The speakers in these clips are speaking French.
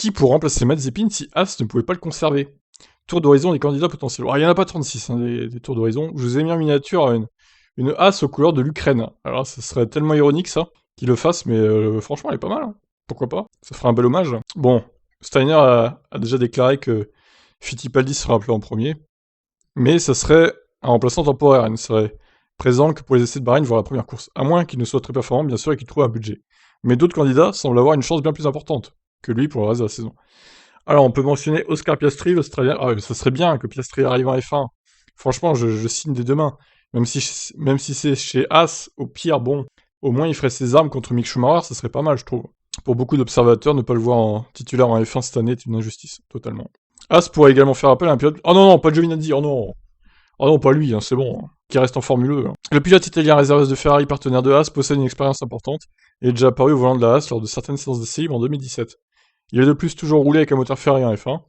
Qui pour remplacer Mazepin si As ne pouvait pas le conserver? Tour d'horizon des candidats potentiels. Alors, il n'y en a pas 36, hein, des tours d'horizon. Je vous ai mis en miniature une As aux couleurs de l'Ukraine. Alors, ça serait tellement ironique, ça, qu'il le fasse, mais franchement, elle est pas mal. Hein. Pourquoi pas? Ça ferait un bel hommage. Bon, Steiner a déjà déclaré que Fittipaldi sera appelé en premier, mais ça serait un remplaçant temporaire. Il ne serait présent que pour les essais de Bahreïn, voire la première course. À moins qu'il ne soit très performant, bien sûr, et qu'il trouve un budget. Mais d'autres candidats semblent avoir une chance bien plus importante que lui pour le reste de la saison. Alors, on peut mentionner Oscar Piastri, l'Australien. Ah, ça serait bien que Piastri arrive en F1. Franchement, je signe dès demain. Même si c'est chez As, au pire, bon, au moins il ferait ses armes contre Mick Schumacher, ça serait pas mal, je trouve. Pour beaucoup d'observateurs, ne pas le voir en titulaire en F1 cette année est une injustice, totalement. As pourrait également faire appel à un pilote... Oh non, non, pas Giovinazzi, oh non. Oh non, pas lui, hein, c'est bon, hein, qui reste en Formule 1. Hein. Le pilote italien réserviste de Ferrari, partenaire de As, possède une expérience importante et est déjà apparu au volant de la As lors de certaines séances d'essai libres en 2017. Il a de plus toujours roulé avec un moteur Ferrari en F1,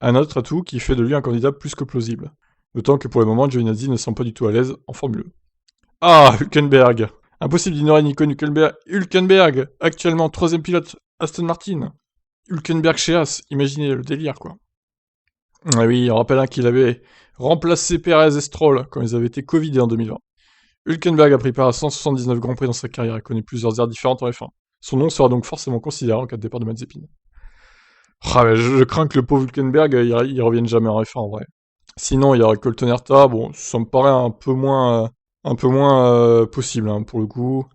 un autre atout qui fait de lui un candidat plus que plausible. D'autant que pour le moment, Giovinazzi ne semble pas du tout à l'aise en Formule 1. Ah, Hülkenberg. Impossible d'ignorer Nico Hülkenberg, actuellement 3ème pilote Aston Martin. Hülkenberg chez As, imaginez le délire, quoi. Ah oui, on rappelle qu'il avait remplacé Perez et Stroll quand ils avaient été Covidés en 2020. Hülkenberg a pris part à 179 Grands Prix dans sa carrière et connaît plusieurs aires différentes en F1. Son nom sera donc forcément considéré en cas de départ de Mazepin. Ah, mais je crains que le pauvre Hülkenberg, il revienne jamais en F1 en vrai. Sinon, il y aurait Colton Herta, bon, ça me paraît un peu moins possible hein, pour le coup.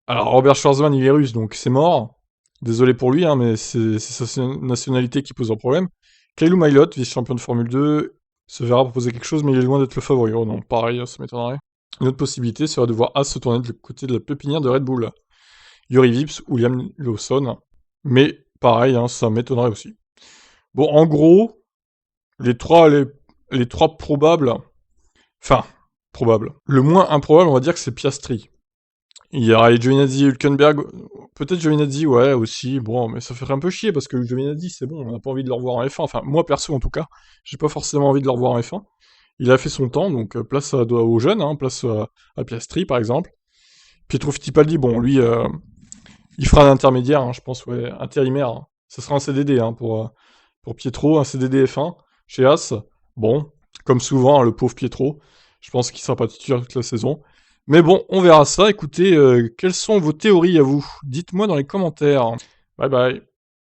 Alors, Robert Schwarzman, il est russe, donc c'est mort. Désolé pour lui, hein, mais c'est sa nationalité qui pose un problème. Kylou Mailot, vice-champion de Formule 2, se verra proposer quelque chose, mais il est loin d'être le favori. Oh non, pareil, ça m'étonnerait. Une autre possibilité serait de voir As se tourner de côté de la pépinière de Red Bull. Yuri Vips ou Liam Lawson. Mais pareil, hein, ça m'étonnerait aussi. Bon, en gros, les trois probables... Enfin, probables. Le moins improbable, on va dire que c'est Piastri. Il y aurait Giovinazzi, Hülkenberg, peut-être Giovinazzi, ouais, aussi, bon, mais ça ferait un peu chier, parce que Giovinazzi, c'est bon, on n'a pas envie de le revoir en F1, enfin, moi, perso, en tout cas, j'ai pas forcément envie de le revoir en F1. Il a fait son temps, donc place aux jeunes, hein, place à Piastri, par exemple. Pietro Fittipaldi, bon, lui, il fera un intermédiaire, hein, je pense, ouais, intérimaire. Hein. Ça sera un CDD, hein, pour Pietro, un CDD F1, chez As. Bon, comme souvent, hein, le pauvre Pietro, je pense qu'il sera pas titulaire toute la saison. Mais bon, on verra ça. Écoutez, quelles sont vos théories à vous? Dites-moi dans les commentaires. Bye bye.